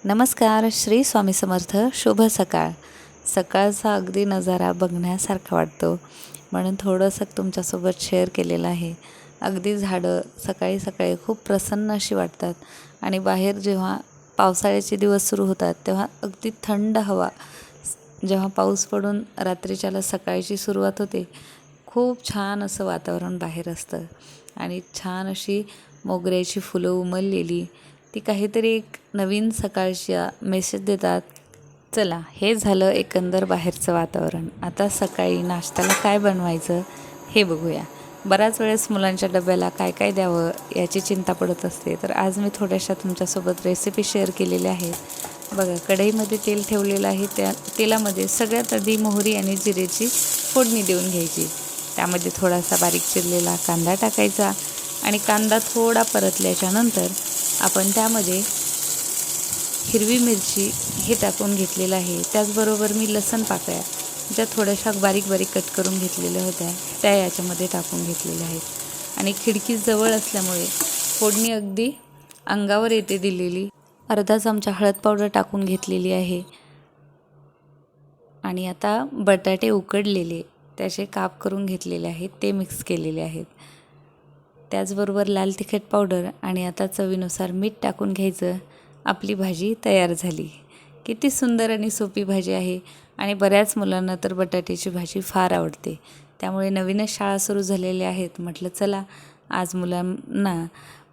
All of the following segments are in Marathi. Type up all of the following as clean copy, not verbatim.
नमस्कार. श्री स्वामी समर्थ. शुभ सकाळ. सकाळचा अगदी नजारा बघण्यासारखा वाटतो म्हणून थोडंसं तुमच्यासोबत शेअर केलेलं आहे. अगदी झाडं सकाळी सकाळी खूप प्रसन्न अशी वाटतात आणि बाहेर जेव्हा पावसाळ्याचे दिवस सुरू होतात तेव्हा अगदी थंड हवा, जेव्हा पाऊस पडून रात्रीच्याला सकाळची सुरुवात होते, खूप छान असं वातावरण बाहेर असतं आणि छान अशी मोगऱ्याची फुलं उमललेली ती काहीतरी एक नवीन सकाळच्या मेसेज देतात. चला, हे झालं एकंदर बाहेरचं वातावरण. आता सकाळी नाश्त्याला काय बनवायचं हे बघूया. बऱ्याच वेळेस मुलांच्या डब्याला काय काय द्यावं याची चिंता पडत असते, तर आज मी थोड्याशा तुमच्यासोबत रेसिपी शेअर केलेल्या आहेत. बघा, कढईमध्ये तेल ठेवलेलं आहे. त्या तेलामध्ये सगळ्यात आधी मोहरी आणि जिरेची फोडणी देऊन घ्यायची. त्यामध्ये थोडासा बारीक चिरलेला कांदा टाकायचा आणि कांदा थोडा परतल्याच्या नंतर आपण त्यामध्ये हिरवी मिरची हे टाकून घेतलेलं आहे. त्याचबरोबर मी लसूण पाकळ्या ज्या थोड्याशा बारीक बारीक कट करून घेतलेल्या होत्या त्या याच्यामध्ये टाकून घेतलेल्या आहेत आणि खिडकी जवळ असल्यामुळे फोडणी अगदी अंगावर येते दिलेली. अर्धा चमचा हळद पावडर टाकून घेतलेली आहे आणि आता बटाटे उकडलेले त्याचे काप करून घेतलेले आहेत, ते मिक्स केलेले आहेत. त्याचबरोबर लाल तिखट पावडर आणि आता चवीनुसार मीठ टाकून घ्यायचं. आपली भाजी तयार झाली. किती सुंदर आणि सोपी भाजी आहे आणि बऱ्याच मुलांना तर बटाट्याची भाजी फार आवडते. त्यामुळे नवीनच शाळा सुरू झालेल्या आहेत, म्हटलं चला आज मुलांना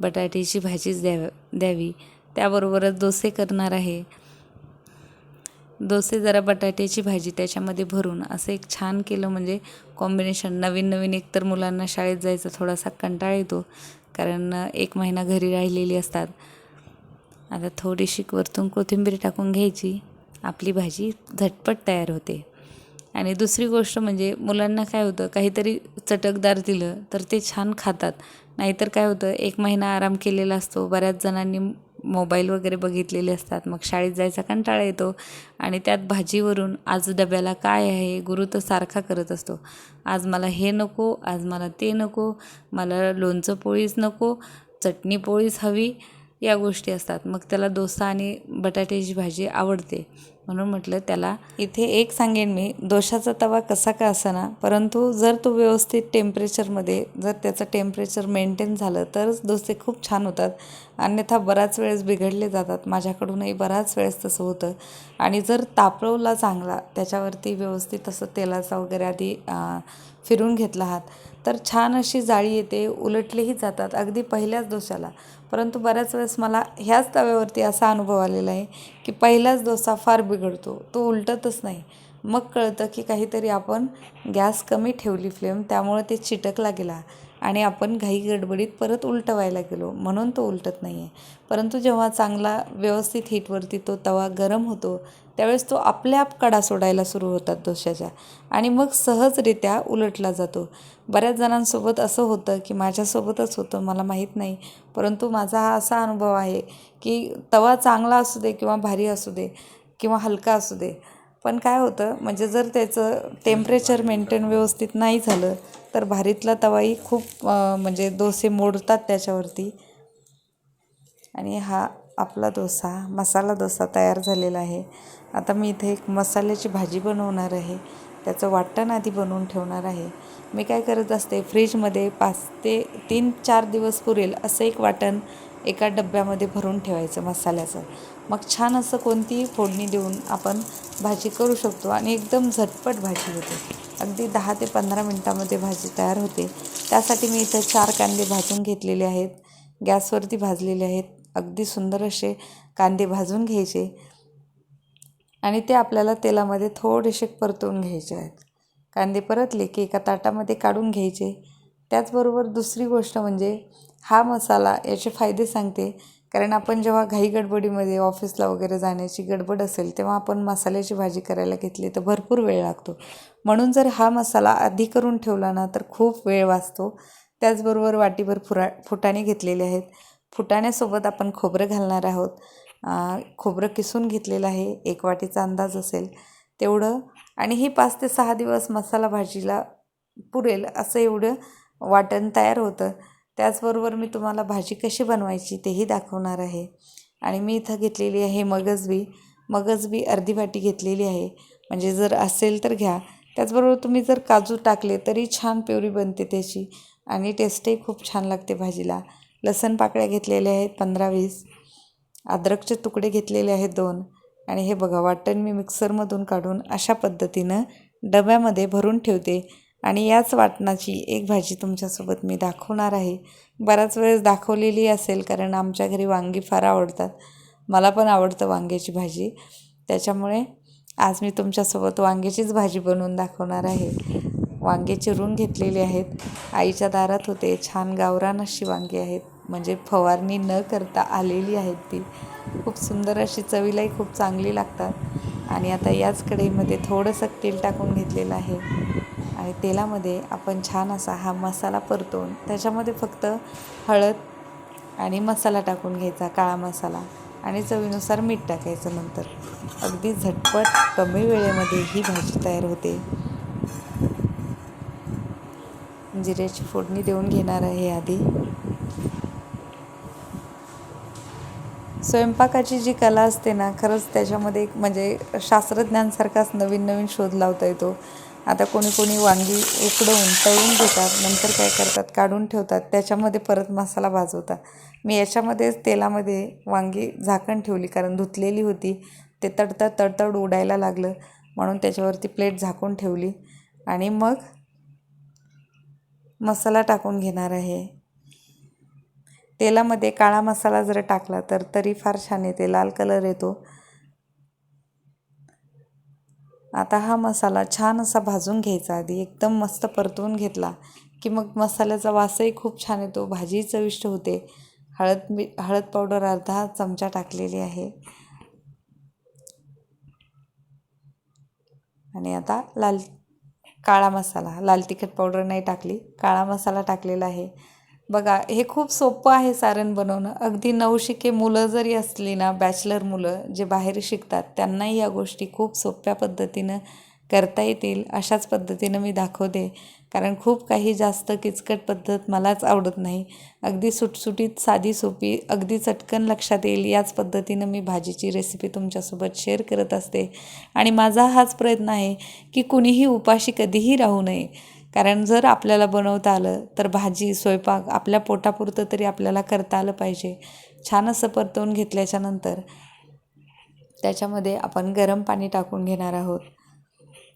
बटाट्याची भाजीच द्यावी. त्याबरोबरच डोसे करणार आहे. डोसे जरा बटाट्याची भाजी त्याच्यामध्ये भरून असं एक छान केलं म्हणजे कॉम्बिनेशन नवीन नवीन. एकतर मुलांना शाळेत जायचा थोडासा कंटाळा येतो, कारण 1 महिना घरी राहिलेली असतात. आता थोडीशी वरतून कोथिंबीर टाकून घ्यायची, आपली भाजी झटपट तयार होते. आणि दुसरी गोष्ट म्हणजे मुलांना काय होतं, काहीतरी चटकदार दिलं तर ते छान खातात. नाहीतर काय होतं, 1 महिना आराम केलेला असतो, बऱ्याच जणांनी मोबाईल वगैरे बघितलेले असतात, मग शाळेत जायचा कंटाळा येतो आणि त्यात भाजीवरून आज डब्याला काय आहे, गुरु तर सारखा करत असतो, आज मला हे नको, आज मला ते नको, मला लोणचं पोळीच नको, चटणी पोळीच हवी, या गोष्टी असतात. मग त्याला डोसा आणि बटाट्याची भाजी आवडते. म्हणून म्हटलं त्याला इथे एक सांगेन मी, डोशाचा तवा कसा का असेना, परंतु जर तो व्यवस्थित टेम्परेचरमध्ये, जर त्याचं टेम्परेचर मेंटेन झालं तरच डोसे खूप छान होतात. अन्यथा बराच वेळेस बिघडले जातात. माझ्याकडूनही बराच वेळेस तसं होतं. आणि जर तापवला चांगला, त्याच्यावरती व्यवस्थित असं तेलाचा वगैरे आधी फिरून घेतला आहात तर छान अशी जाळी येते, उलटलेही जातात अगदी पहिल्याच डोश्याला. परंतु बऱ्याच वेळेस मला ह्याच तव्यावरती असा अनुभव आलेला आहे की पहिलाच डोसा फार बिघडतो, तो उलटतच नाही. मग कळतं की काहीतरी आपण गॅस कमी ठेवली फ्लेम, त्यामुळे ते चिटकला गेला आणि आपण घाई गडबडीत परत उलटवायला गेलो, म्हणून तो उलटत नाही आहे. परंतु जेव्हा चांगला व्यवस्थित हीटवरती तो तवा गरम होतो त्यावेळेस तो आपल्याआप कडा सोडायला सुरू होतात डोश्याच्या आणि मग सहजरित्या उलटला जातो. बऱ्याच जणांसोबत असं होतं की माझ्यासोबतच होतं, मला माहीत नाही, परंतु माझा हा असा अनुभव आहे की तवा चांगला असू दे किंवा भारी असू दे किंवा हलका असू दे, पण काय होतं म्हणजे जर त्याचं टेम्परेचर मेंटेन व्यवस्थित नाही झालं तर भारीतला तवाही खूप म्हणजे डोसे मोडतात त्याच्यावरती. आणि हा आपला डोसा, मसाला डोसा तयार झालेला आहे. आता मी इथे एक मसाल्याची भाजी बनवणार आहे, त्याचं वाटण आधी बनवून ठेवणार आहे. मी काय करत असते, फ्रीजमध्ये 5 ते 3-4 दिवस पुरेल असं एक वाटण एका डब्यामध्ये भरून ठेवायचं मसाल्याचं. मग छान असं कोणतीही फोडणी देऊन आपण भाजी करू शकतो आणि एकदम झटपट भाजी होते. अगदी 10 ते 15 मिनटामध्ये भाजी तयार होते. त्यासाठी मी इथं 4 कांदे भाजून घेतलेले आहेत, गॅसवरती भाजलेले आहेत. अगदी सुंदर असे कांदे भाजून घ्यायचे आणि ते आपल्याला तेलामध्ये थोडेसे परतवून घ्यायचे आहेत. कांदे परतले की एका ताटामध्ये काढून घ्यायचे. त्याचबरोबर दुसरी गोष्ट म्हणजे हा मसाला, याचे फायदे सांगते. कारण आपण जेव्हा घाई गडबडीमध्ये ऑफिसला वगैरे जाण्याची गडबड असेल तेव्हा आपण मसाल्याची भाजी करायला घेतली तर भरपूर वेळ लागतो. म्हणून जर हा मसाला आधी करून ठेवला ना तर खूप वेळ वाचतो. त्याचबरोबर वाटीभर फुटाणे घेतलेले आहेत. फुटाण्यासोबत आपण खोबरं घालणार आहोत. खोबरं किसून घेतलेलं आहे, 1 वाटीचा अंदाज असेल तेवढं. आणि ही 5 ते 6 दिवस मसाला भाजीला पुरेल असं एवढं वाटण तयार होतं. त्याचबरोबर मी तुम्हाला भाजी कशी बनवायची तेही दाखवणार आहे. आणि मी इथं घेतलेली आहे मगजबी अर्धी वाटी घेतलेली आहे. म्हणजे जर असेल तर घ्या. त्याचबरोबर तुम्ही जर काजू टाकले तरी छान प्युरी बनते त्याची आणि टेस्टही खूप छान लागते भाजीला. लसण पाकळ्या घेतलेल्या आहेत 15-20. अद्रकचे तुकडे घेतलेले आहेत 2. आणि हे बघा वाटण मी मिक्सरमधून काढून अशा पद्धतीनं डब्यामध्ये भरून ठेवते. आणि याच वाटणाची एक भाजी तुमच्यासोबत मी दाखवणार आहे. बराच वेळेस दाखवलेली असेल कारण आमच्या घरी वांगी फार आवडतात. मला पण आवडतं वांग्याची भाजी. त्याच्यामुळे आज मी तुमच्यासोबत वांग्याचीच भाजी बनवून दाखवणार आहे. वांगे चिरून घेतलेले आहेत. आईच्या दारात होते. छान गावरान अशी वांगी आहेत. म्हणजे फवारणी न करता आलेली आहेत ती. खूप सुंदर अशी चवीलाही खूप चांगली लागतात. आणि आता याच कढईमध्ये थोडंसं तेल टाकून घेतलेलं आहे. आणि तेलामध्ये आपण छान असा हा मसाला परतवून त्याच्यामध्ये फक्त हळद आणि मसाला टाकून घ्यायचा, काळा मसाला, आणि चवीनुसार मीठ टाकायचं. नंतर अगदी झटपट कमी वेळेमध्ये ही भाजी तयार होते. जिऱ्याची फोडणी देऊन घेणार आहे आधी. स्वयंपाकाची जी कला असते ना, खरंच त्याच्यामध्ये एक म्हणजे शास्त्रज्ञांसारखाच नवीन नवीन शोध लावता येतो. आता कोणी वांगी उकडवून तळून घेतात, नंतर काय करतात काढून ठेवतात, त्याच्यामध्ये परत मसाला भाजवतात. मी याच्यामध्येच तेलामध्ये वांगी झाकण ठेवली कारण धुतलेली होती. ते तडतड उडायला लागलं म्हणून त्याच्यावरती प्लेट झाकून ठेवली. आणि मग मसाला टाकून घेणार आहे. तेलामध्ये काळा मसाला जर टाकला तर तरी फार छान येते, लाल कलर येतो. आता हा मसाला छान असा भाजून घ्यायचा आधी. एकदम मस्त परतवून घेतला की मग मसाल्याचा वासही खूप छान येतो, भाजी चविष्ट होते. हळद पावडर अर्धा चमचा टाकलेली आहे. आणि आता काळा मसाला, लाल तिखट पावडर नाही टाकली, काळा मसाला टाकलेला आहे. बघा हे खूप सोपं आहे सारण बनवणं. अगदी नवशिके मुलं जरी असली ना, बॅचलर मुलं जे बाहेर शिकतात, त्यांनाही या गोष्टी खूप सोप्या पद्धतीनं करता येतील अशाच पद्धतीनं मी दाखवते. कारण खूप काही जास्त किचकट पद्धत मलाच आवडत नाही. अगदी सुटसुटीत, साधी सोपी, अगदी चटकन लक्षात येईल याच पद्धतीनं मी भाजीची रेसिपी तुमच्यासोबत शेअर करत असते. आणि माझा हाच प्रयत्न आहे की कुणीही उपाशी कधीही राहू नये. कारण जर आपल्याला बनवता आलं तर भाजी स्वयंपाक आपल्या पोटापुरतं तरी आपल्याला करता आलं पाहिजे. छान असं परतवून घेतल्याच्यानंतर त्याच्यामध्ये आपण गरम पाणी टाकून घेणार आहोत.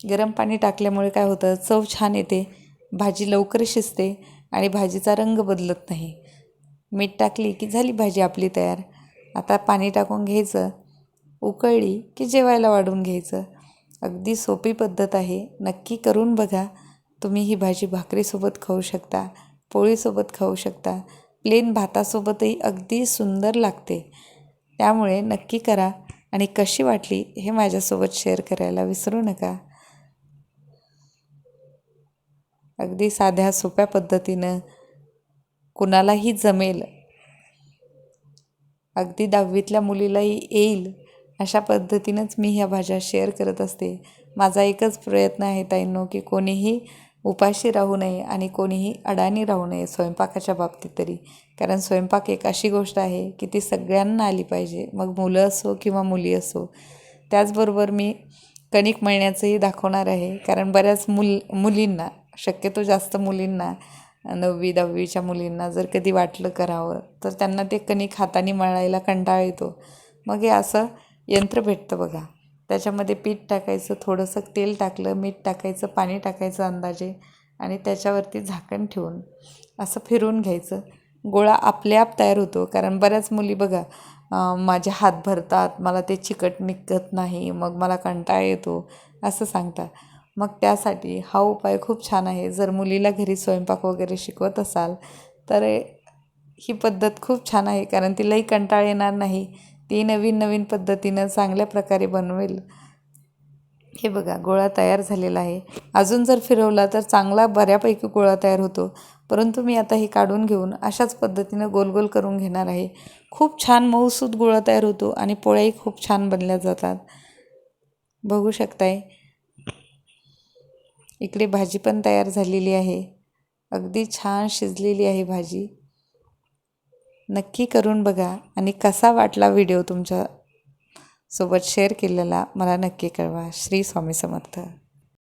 गरम पाणी टाकल्यामुळे काय होतं, चव छान येते, भाजी लवकर शिजते आणि भाजीचा रंग बदलत नाही. मीठ टाकली की झाली भाजी आपली तयार. आता पाणी टाकून घ्यायचं, उकळली की जेवायला वाढून घ्यायचं. अगदी सोपी पद्धत आहे. नक्की करून बघा. तुम्ही ही भाजी भाकरीसोबत खाऊ शकता, पोळीसोबत खाऊ शकता, प्लेन भातासोबतही अगदी सुंदर लागते. त्यामुळे नक्की करा आणि कशी वाटली हे माझ्यासोबत शेअर करायला विसरू नका. अगदी साध्या सोप्या पद्धतीनं कुणालाही जमेल, अगदी 10वीतल्या मुलीलाही येईल अशा पद्धतीनंच मी ह्या भाज्या शेअर करत असते. माझा एकच प्रयत्न आहे ताईंनो की कोणीही उपाशी राहू नये आणि कोणीही अडाणी राहू नये स्वयंपाकाच्या बाबतीत तरी. कारण स्वयंपाक एक अशी गोष्ट आहे की ती सगळ्यांना आली पाहिजे, मग मुलं असो किंवा मुली असो. त्याचबरोबर मी कणिक मळण्याचंही दाखवणार आहे. कारण बऱ्याच मुलींना, शक्यतो जास्त मुलींना, 9वी-10वीच्या मुलींना जर कधी वाटलं करावं तर त्यांना ते कणिक हाताने मळायला कंटाळा येतो. मग हे असं यंत्र भेटतं बघा. त्याच्यामध्ये पीठ टाकायचं, थोडंसं तेल टाकलं, मीठ टाकायचं, पाणी टाकायचं अंदाजे आणि त्याच्यावरती झाकण ठेवून असं फिरवून घ्यायचं. गोळा आपल्याआप तयार होतो. कारण बऱ्याच मुली बघा माझे हात भरतात, मला ते चिकट निघत नाही, मग मला कंटाळा येतो असं सांगतात. मग त्यासाठी हा उपाय खूप छान आहे. जर मुलीला घरी स्वयंपाक वगैरे शिकवत असाल तर ही पद्धत खूप छान आहे. कारण तिलाही कंटाळा येणार नाही, ती नवीन नवीन पद्धतीनं चांगल्या प्रकारे बनवेल. हे बघा गोळा तयार झालेला आहे. अजून जर फिरवला तर चांगला बऱ्यापैकी गोळा तयार होतो. परंतु मी आता हे काढून घेऊन अशाच पद्धतीनं गोल गोल करून घेणार आहे. खूप छान मऊसूत गोळा तयार होतो आणि पोळ्याही खूप छान बनल्या जातात. बघू शकताय. इकडे भाजी पण तयार झालेली आहे. अगदी छान शिजलेली आहे भाजी. नक्की करून बघा आणि कसा वाटला व्हिडिओ तुमच्या सोबत शेअर केलेला मला नक्की कळवा. श्री स्वामी समर्थ.